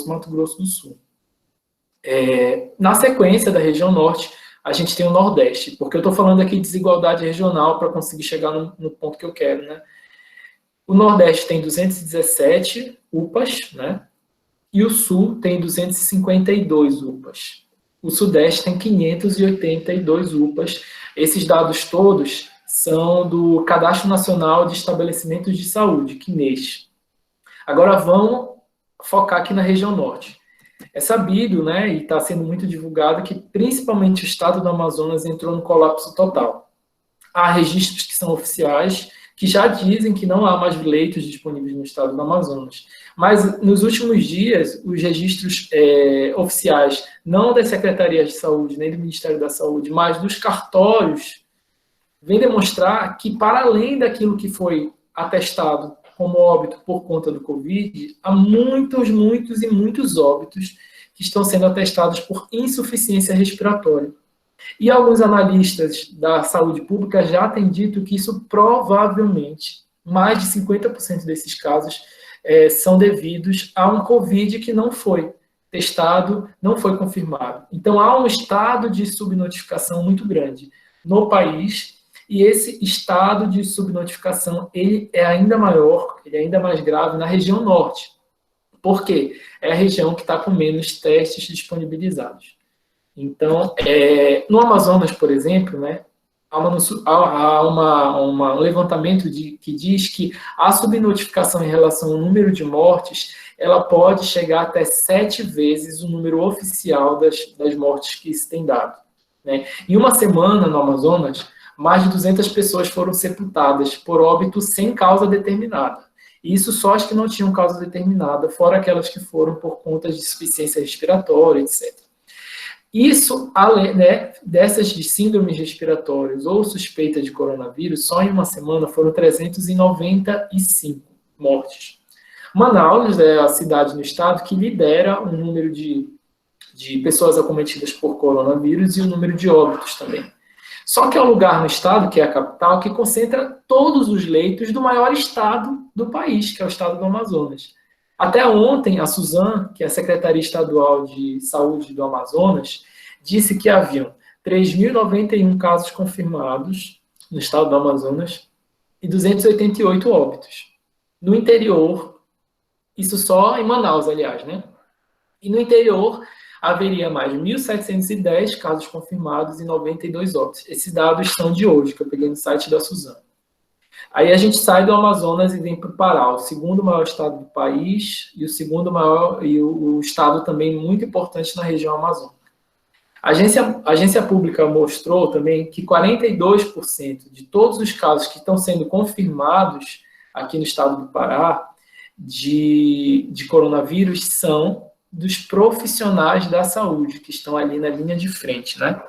Mato Grosso do Sul. Na sequência da região norte, a gente tem o Nordeste, porque eu estou falando aqui de desigualdade regional para conseguir chegar no ponto que eu quero, né? O Nordeste tem 217 UPAs, né? E o Sul tem 252 UPAs. O Sudeste tem 582 UPAs. Esses dados todos são do Cadastro Nacional de Estabelecimentos de Saúde, CNES. Agora vamos focar aqui na região norte. É sabido, né, e está sendo muito divulgado, que principalmente o estado do Amazonas entrou no colapso total. Há registros que são oficiais, que já dizem que não há mais leitos disponíveis no estado do Amazonas. Mas, nos últimos dias, os registros oficiais, não das secretarias de saúde, nem do Ministério da Saúde, mas dos cartórios, vêm demonstrar que, para além daquilo que foi atestado como óbito por conta do Covid, há muitos e muitos óbitos que estão sendo atestados por insuficiência respiratória. E alguns analistas da saúde pública já têm dito que isso provavelmente, mais de 50% desses casos, são devidos a um Covid que não foi testado, não foi confirmado. Então, há um estado de subnotificação muito grande no país, e esse estado de subnotificação ele é ainda maior, ele é ainda mais grave na região norte. Por quê? É a região que está com menos testes disponibilizados. Então, no Amazonas, por exemplo, né, há um levantamento que diz que a subnotificação em relação ao número de mortes, ela pode chegar até 7 vezes o número oficial das mortes que se tem dado, né? Em uma semana, no Amazonas, mais de 200 pessoas foram sepultadas por óbito sem causa determinada. Isso só as que não tinham causa determinada, fora aquelas que foram por conta de insuficiência respiratória, etc. Isso, além, né, dessas de síndromes respiratórias ou suspeita de coronavírus, só em uma semana foram 395 mortes. Manaus é a cidade no estado que lidera o número de pessoas acometidas por coronavírus e o número de óbitos também. Só que é o lugar no estado, que é a capital, que concentra todos os leitos do maior estado do país, que é o estado do Amazonas. Até ontem, a Suzan, que é a Secretaria Estadual de Saúde do Amazonas, disse que haviam 3.091 casos confirmados no estado do Amazonas e 288 óbitos. No interior, isso só em Manaus, aliás, né? E no interior, haveria mais 1.710 casos confirmados e 92 óbitos. Esses dados são de hoje, que eu peguei no site da Suzan. Aí a gente sai do Amazonas e vem para o Pará, o segundo maior estado do país e o segundo maior, e o estado também muito importante na região amazônica. A agência pública mostrou também que 42% de todos os casos que estão sendo confirmados aqui no estado do Pará de coronavírus são dos profissionais da saúde, que estão ali na linha de frente, né?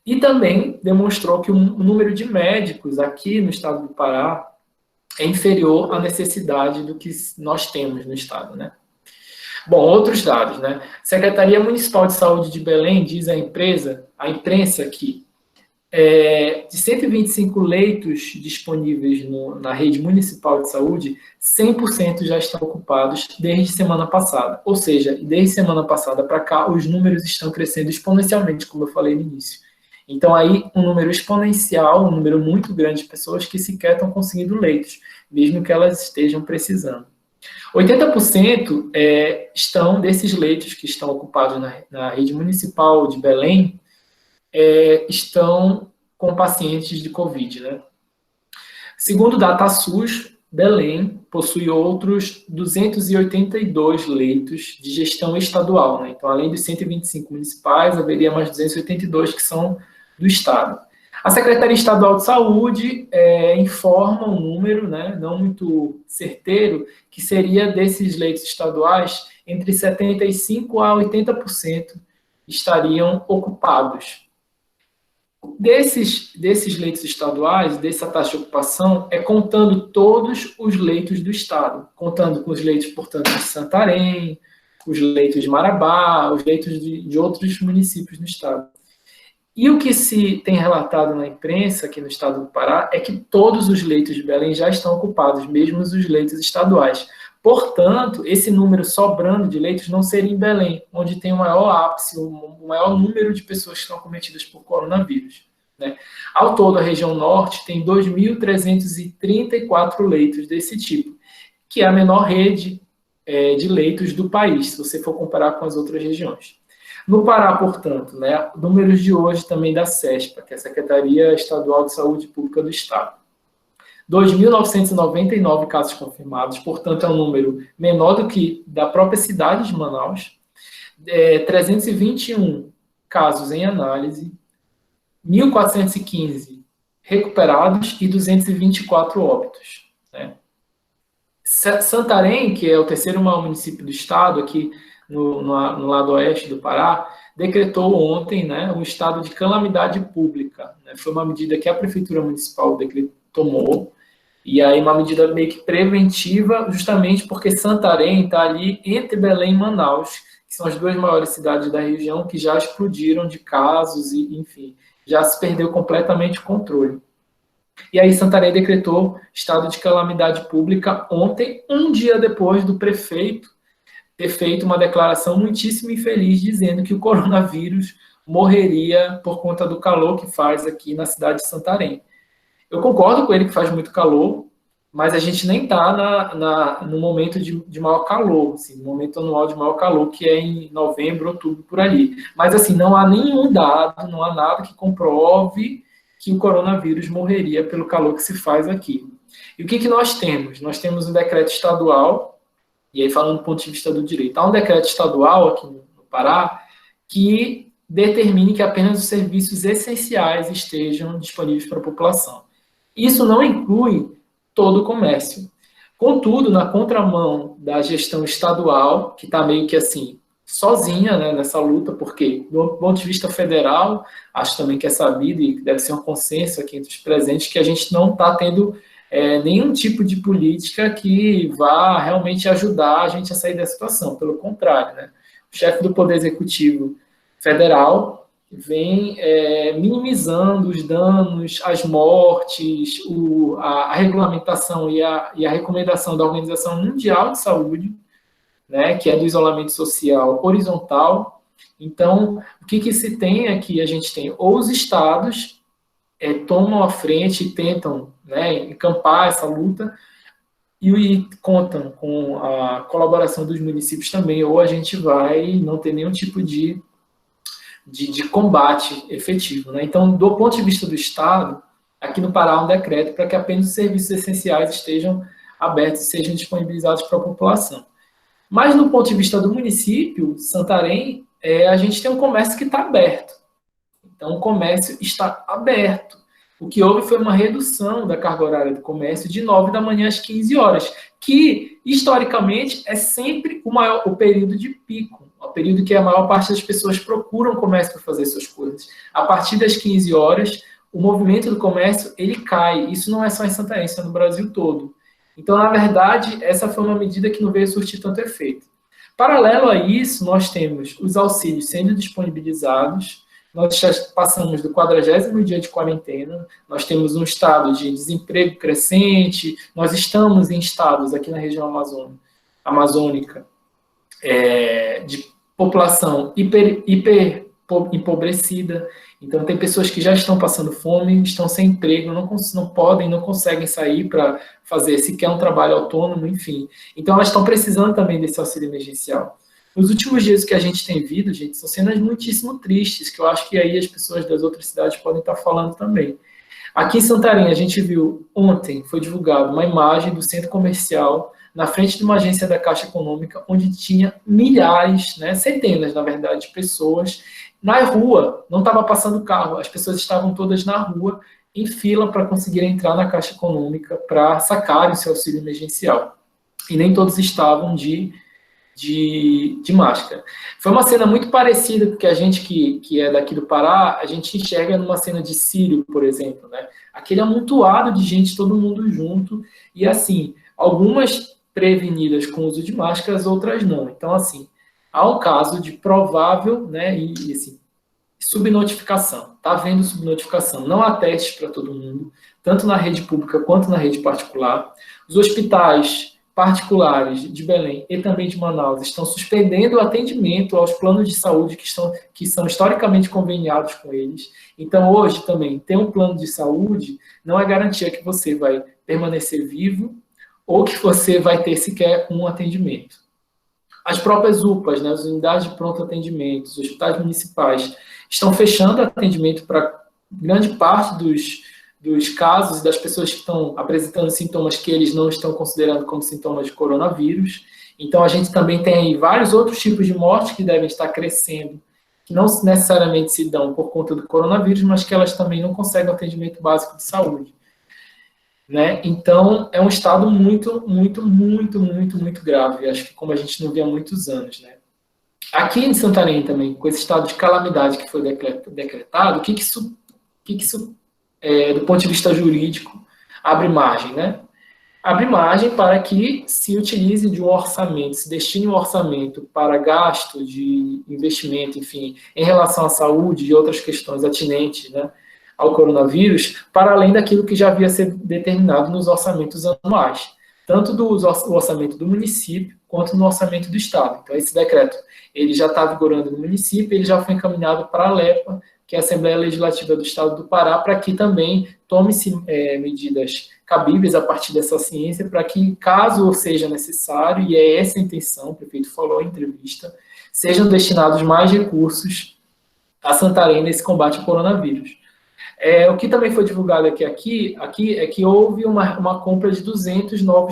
E também demonstrou que o número de médicos aqui no estado do Pará é inferior à necessidade do que nós temos no estado, né? Bom, outros dados, né? Secretaria Municipal de Saúde de Belém diz à imprensa que de 125 leitos disponíveis na rede municipal de saúde, 100% já estão ocupados desde semana passada. Ou seja, desde semana passada para cá, os números estão crescendo exponencialmente, como eu falei no início. Então, aí, um número exponencial, um número muito grande de pessoas que sequer estão conseguindo leitos, mesmo que elas estejam precisando. 80% estão desses leitos que estão ocupados na rede municipal de Belém, estão com pacientes de Covid, né? Segundo o DataSUS, Belém possui outros 282 leitos de gestão estadual, né? Então, além dos 125 municipais, haveria mais 282 que são do estado. A Secretaria Estadual de Saúde informa um número, né, não muito certeiro, que seria desses leitos estaduais, entre 75% a 80% estariam ocupados. Desses leitos estaduais, dessa taxa de ocupação, contando todos os leitos do estado, contando com os leitos, portanto, de Santarém, os leitos de Marabá, os leitos de outros municípios no estado. E o que se tem relatado na imprensa aqui no estado do Pará é que todos os leitos de Belém já estão ocupados, mesmo os leitos estaduais. Portanto, esse número sobrando de leitos não seria em Belém, onde tem o maior ápice, o maior número de pessoas que estão acometidas por coronavírus, né? Ao todo, a região norte tem 2.334 leitos desse tipo, que é a menor rede de leitos do país, se você for comparar com as outras regiões. No Pará, portanto, né, números de hoje também da SESPA, que é a Secretaria Estadual de Saúde Pública do Estado. 2.999 casos confirmados, portanto, é um número menor do que da própria cidade de Manaus. 321 casos em análise, 1.415 recuperados e 224 óbitos, né? Santarém, que é o terceiro maior município do estado, aqui no lado oeste do Pará, decretou ontem, né, um estado de calamidade pública, né? Foi uma medida que a Prefeitura Municipal tomou, e aí uma medida meio que preventiva, justamente porque Santarém está ali entre Belém e Manaus, que são as duas maiores cidades da região, que já explodiram de casos e, enfim, já se perdeu completamente o controle. E aí Santarém decretou estado de calamidade pública ontem, um dia depois do prefeito ter feito uma declaração muitíssimo infeliz, dizendo que o coronavírus morreria por conta do calor que faz aqui na cidade de Santarém. Eu concordo com ele que faz muito calor, mas a gente nem está no momento de maior calor, assim, no momento anual de maior calor, que é em novembro, outubro, por ali. Mas, assim, não há nenhum dado, não há nada que comprove que o coronavírus morreria pelo calor que se faz aqui. E o que nós temos? Nós temos um decreto estadual, e aí falando do ponto de vista do direito, há um decreto estadual aqui no Pará que determine que apenas os serviços essenciais estejam disponíveis para a população. Isso não inclui todo o comércio. Contudo, na contramão da gestão estadual, que está meio que assim, sozinha, né, nessa luta, porque, do ponto de vista federal, acho também que é sabido e deve ser um consenso aqui entre os presentes, que a gente não está tendo nenhum tipo de política que vá realmente ajudar a gente a sair da situação. Pelo contrário, né? O chefe do Poder Executivo Federal vem minimizando os danos, as mortes, a regulamentação e a recomendação da Organização Mundial de Saúde, né, que é do isolamento social horizontal. Então, o que se tem aqui? A gente tem ou os estados tomam a frente e tentam, né, encampar essa luta e contam com a colaboração dos municípios também, ou a gente vai não ter nenhum tipo de combate efetivo, né? Então, do ponto de vista do Estado, aqui no Pará há um decreto para que apenas os serviços essenciais estejam abertos e sejam disponibilizados para a população. Mas, no ponto de vista do município, Santarém, a gente tem um comércio que está aberto. Então, o comércio está aberto. O que houve foi uma redução da carga horária do comércio de 9 da manhã às 15 horas, que, historicamente, é sempre o período de pico, o período que a maior parte das pessoas procuram comércio para fazer suas coisas. A partir das 15 horas, o movimento do comércio, ele cai. Isso não é só em Santarém, isso é no Brasil todo. Então, na verdade, essa foi uma medida que não veio surtir tanto efeito. Paralelo a isso, nós temos os auxílios sendo disponibilizados. Nós já passamos do 40º dia de quarentena, nós temos um estado de desemprego crescente, nós estamos em estados aqui na região amazônica de população hiper empobrecida. Então, tem pessoas que já estão passando fome, estão sem emprego, não conseguem sair para fazer sequer um trabalho autônomo, enfim. Então, elas estão precisando também desse auxílio emergencial. Nos últimos dias que a gente tem visto, gente, são cenas muitíssimo tristes, que eu acho que aí as pessoas das outras cidades podem estar falando também. Aqui em Santarém, a gente viu ontem, foi divulgada uma imagem do centro comercial, na frente de uma agência da Caixa Econômica, onde tinha milhares, né, centenas, na verdade, de pessoas na rua, não estava passando carro, as pessoas estavam todas na rua, em fila para conseguir entrar na Caixa Econômica para sacarem seu auxílio emergencial. E nem todos estavam de máscara. Foi uma cena muito parecida com que a gente que é daqui do Pará, a gente enxerga numa cena de Sírio, por exemplo, né? Aquele amontoado de gente, todo mundo junto, e assim, algumas prevenidas com o uso de máscaras, outras não. Então, assim, há um caso de provável, né, e assim, subnotificação. Está havendo subnotificação. Não há testes para todo mundo, tanto na rede pública quanto na rede particular. Os hospitais particulares de Belém e também de Manaus estão suspendendo o atendimento aos planos de saúde que são historicamente conveniados com eles. Então, hoje também, ter um plano de saúde não é garantia que você vai permanecer vivo ou que você vai ter sequer um atendimento. As próprias UPAs, né, as unidades de pronto atendimento, os hospitais municipais, estão fechando atendimento para grande parte dos casos e das pessoas que estão apresentando sintomas que eles não estão considerando como sintomas de coronavírus. Então, a gente também tem aí vários outros tipos de mortes que devem estar crescendo, que não necessariamente se dão por conta do coronavírus, mas que elas também não conseguem atendimento básico de saúde. Né? Então, é um estado muito grave. Acho que como a gente não via há muitos anos. Né? Aqui em Santarém também, com esse estado de calamidade que foi decretado, o que isso do ponto de vista jurídico, abre margem? Né? Abre margem para que se utilize de um orçamento, se destine um orçamento para gasto de investimento, enfim, em relação à saúde e outras questões atinentes, né, ao coronavírus, para além daquilo que já havia sido determinado nos orçamentos anuais, tanto do orçamento do município quanto no orçamento do Estado. Então, esse decreto ele já está vigorando no município, ele já foi encaminhado para a ALEPA, que é a Assembleia Legislativa do Estado do Pará, para que também tome-se medidas cabíveis a partir dessa ciência, para que, caso seja necessário, e é essa a intenção, o prefeito falou em entrevista, sejam destinados mais recursos a Santarém nesse combate ao coronavírus. O que também foi divulgado aqui é que houve uma compra de 200 novos